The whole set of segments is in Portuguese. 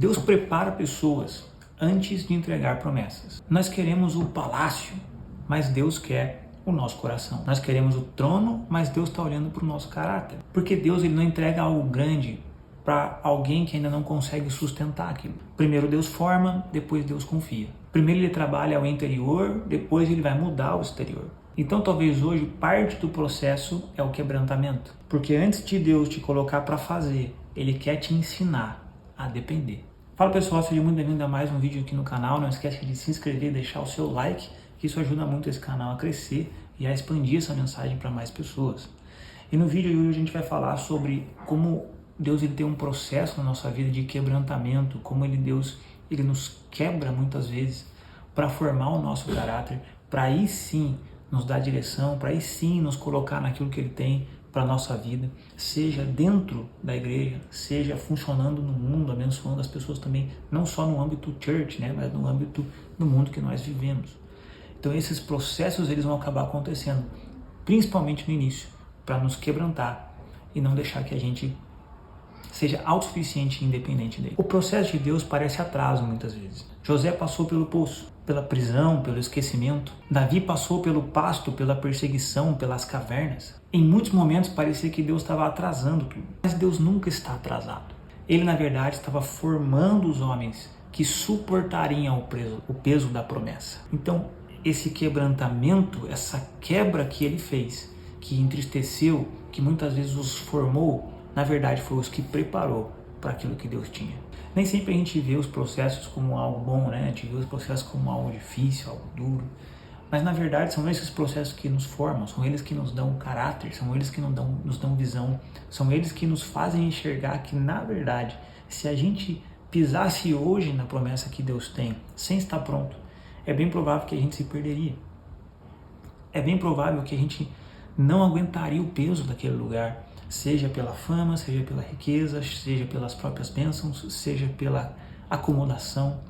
Deus prepara pessoas antes de entregar promessas. Nós queremos o palácio, mas Deus quer o nosso coração. Nós queremos o trono, mas Deus está olhando para o nosso caráter. Porque Deus ele não entrega algo grande para alguém que ainda não consegue sustentar aquilo. Primeiro Deus forma, depois Deus confia. Primeiro ele trabalha o interior, depois ele vai mudar o exterior. Então talvez hoje parte do processo é o quebrantamento. Porque antes de Deus te colocar para fazer, Ele quer te ensinar a depender. Fala pessoal, seja muito bem-vindo a mais um vídeo aqui no canal. Não esquece de se inscrever e deixar o seu like, que isso ajuda muito esse canal a crescer e a expandir essa mensagem para mais pessoas. E no vídeo de hoje a gente vai falar sobre como Deus ele tem um processo na nossa vida de quebrantamento, como Deus nos quebra muitas vezes para formar o nosso caráter, para aí sim nos dar direção, para aí sim nos colocar naquilo que Ele tem para a nossa vida, seja dentro da igreja, seja funcionando no mundo, abençoando as pessoas também, não só no âmbito church, mas no âmbito do mundo que nós vivemos. Então esses processos eles vão acabar acontecendo, principalmente no início, para nos quebrantar e não deixar que a gente seja autossuficiente e independente dele. O processo de Deus parece atraso muitas vezes. José passou pelo poço, pela prisão, pelo esquecimento. Davi passou pelo pasto, pela perseguição, pelas cavernas. Em muitos momentos parecia que Deus estava atrasando tudo. Mas Deus nunca está atrasado. Ele, na verdade, estava formando os homens que suportariam o peso da promessa. Então, esse quebrantamento, essa quebra que ele fez, que entristeceu, que muitas vezes os formou, na verdade foi os que preparou para aquilo que Deus tinha. Nem sempre a gente vê os processos como algo bom, A gente vê os processos como algo difícil, algo duro. Mas na verdade são esses processos que nos formam, são eles que nos dão caráter, são eles que nos dão visão, são eles que nos fazem enxergar que na verdade, se a gente pisasse hoje na promessa que Deus tem, sem estar pronto, é bem provável que a gente se perderia. É bem provável que a gente não aguentaria o peso daquele lugar, seja pela fama, seja pela riqueza, seja pelas próprias bênçãos, seja pela acomodação,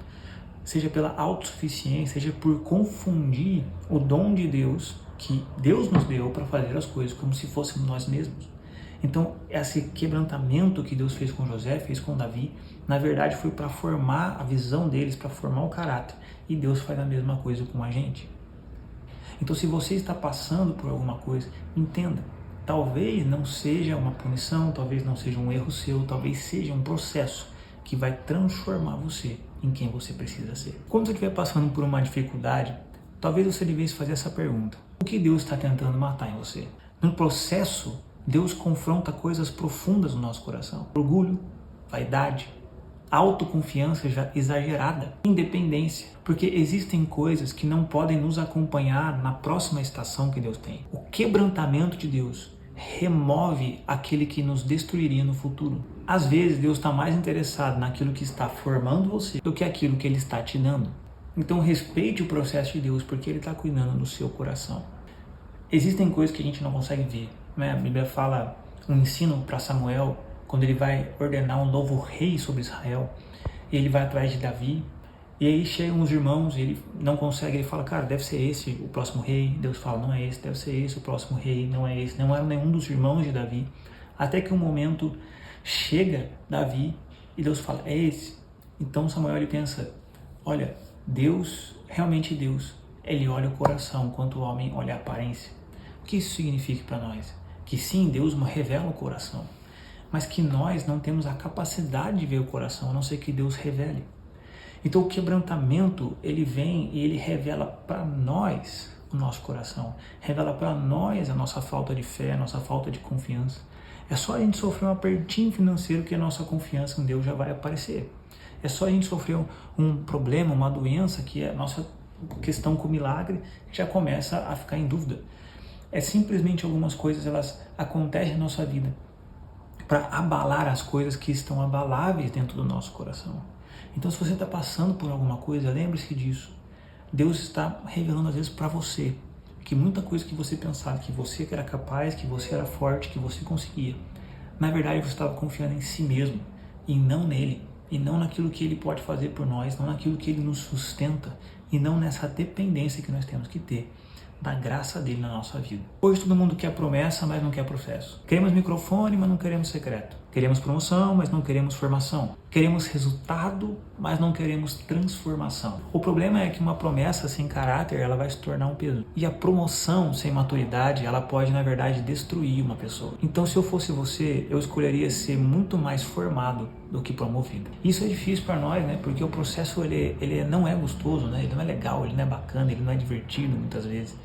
seja pela autossuficiência, seja por confundir o dom de Deus que Deus nos deu para fazer as coisas como se fôssemos nós mesmos. Então, esse quebrantamento que Deus fez com José, fez com Davi, na verdade foi para formar a visão deles, para formar o caráter. E Deus faz a mesma coisa com a gente. Então, se você está passando por alguma coisa, entenda. Talvez não seja uma punição, talvez não seja um erro seu, talvez seja um processo que vai transformar você em quem você precisa ser. Quando você estiver passando por uma dificuldade, talvez você devesse fazer essa pergunta: o que Deus está tentando matar em você? No processo, Deus confronta coisas profundas no nosso coração: orgulho, vaidade, autoconfiança já exagerada, independência, porque existem coisas que não podem nos acompanhar na próxima estação que Deus tem. O quebrantamento de Deus remove aquele que nos destruiria no futuro. Às vezes Deus está mais interessado naquilo que está formando você do que aquilo que Ele está te dando. Então respeite o processo de Deus, porque Ele está cuidando do seu coração. Existem coisas que a gente não consegue ver, A Bíblia fala um ensino para Samuel, quando ele vai ordenar um novo rei sobre Israel, e ele vai atrás de Davi, e aí chegam os irmãos, e ele não consegue, ele fala: cara, deve ser esse o próximo rei. Deus fala: não é esse, deve ser esse o próximo rei, não é esse. Não era nenhum dos irmãos de Davi, até que um momento chega Davi, e Deus fala: é esse. Então Samuel ele pensa: olha, Deus, realmente Deus, ele olha o coração, enquanto o homem olha a aparência. O que isso significa para nós? Que sim, Deus revela o coração, mas que nós não temos a capacidade de ver o coração, a não ser que Deus revele. Então o quebrantamento, ele vem e ele revela para nós o nosso coração, revela para nós a nossa falta de fé, a nossa falta de confiança. É só a gente sofrer um apertinho financeiro que a nossa confiança em Deus já vai aparecer. É só a gente sofrer um problema, uma doença, que a nossa questão com o milagre já começa a ficar em dúvida. É simplesmente algumas coisas, elas acontecem na nossa vida para abalar as coisas que estão abaláveis dentro do nosso coração. Então, se você está passando por alguma coisa, lembre-se disso. Deus está revelando às vezes para você que muita coisa que você pensava que você era capaz, que você era forte, que você conseguia, na verdade você estava confiando em si mesmo e não nele, e não naquilo que Ele pode fazer por nós, não naquilo que Ele nos sustenta, e não nessa dependência que nós temos que ter da graça dele na nossa vida. Hoje todo mundo quer promessa, mas não quer processo. Queremos microfone, mas não queremos secreto. Queremos promoção, mas não queremos formação. Queremos resultado, mas não queremos transformação. O problema é que uma promessa sem caráter, ela vai se tornar um peso. E a promoção sem maturidade, ela pode, na verdade, destruir uma pessoa. Então, se eu fosse você, eu escolheria ser muito mais formado do que promovido. Isso é difícil para nós, né? Porque o processo, ele não é gostoso, né? Ele não é legal, ele não é bacana, ele não é divertido, muitas vezes.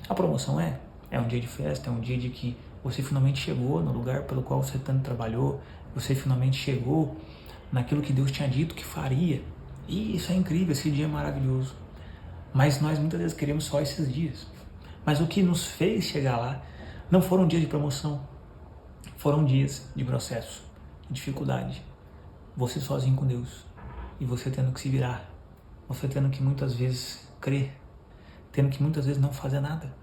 A promoção é um dia de festa, é um dia de que você finalmente chegou no lugar pelo qual você tanto trabalhou, você finalmente chegou naquilo que Deus tinha dito que faria. E isso é incrível, esse dia é maravilhoso. Mas nós muitas vezes queremos só esses dias. Mas o que nos fez chegar lá não foram dias de promoção, foram dias de processo, de dificuldade. Você sozinho com Deus e você tendo que se virar, você tendo que muitas vezes crer, tendo que muitas vezes não fazer nada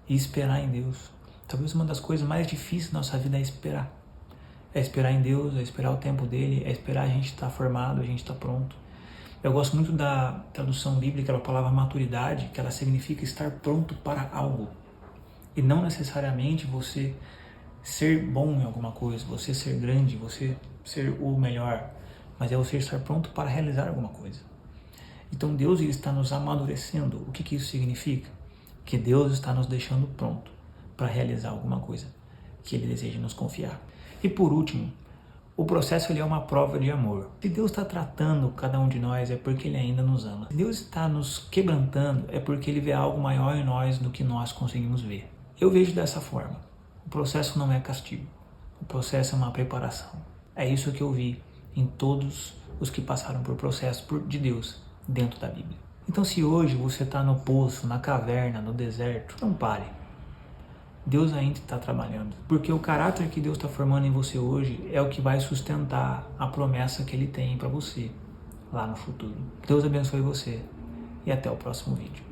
e esperar em Deus. Talvez uma das coisas mais difíceis da nossa vida é esperar. É esperar em Deus, é esperar o tempo dele, é esperar a gente estar formado, a gente estar pronto. Eu gosto muito da tradução bíblica da palavra maturidade, que ela significa estar pronto para algo. E não necessariamente você ser bom em alguma coisa, você ser grande, você ser o melhor, mas é você estar pronto para realizar alguma coisa. Então Deus ele está nos amadurecendo. O que isso significa? Que Deus está nos deixando pronto para realizar alguma coisa que Ele deseja nos confiar. E por último, o processo ele é uma prova de amor. Se Deus está tratando cada um de nós é porque Ele ainda nos ama. Se Deus está nos quebrantando é porque Ele vê algo maior em nós do que nós conseguimos ver. Eu vejo dessa forma. O processo não é castigo. O processo é uma preparação. É isso que eu vi em todos os que passaram por processo de Deus dentro da Bíblia. Então se hoje você está no poço, na caverna, no deserto, não pare. Deus ainda está trabalhando, porque o caráter que Deus está formando em você hoje é o que vai sustentar a promessa que Ele tem para você lá no futuro. Deus abençoe você e até o próximo vídeo.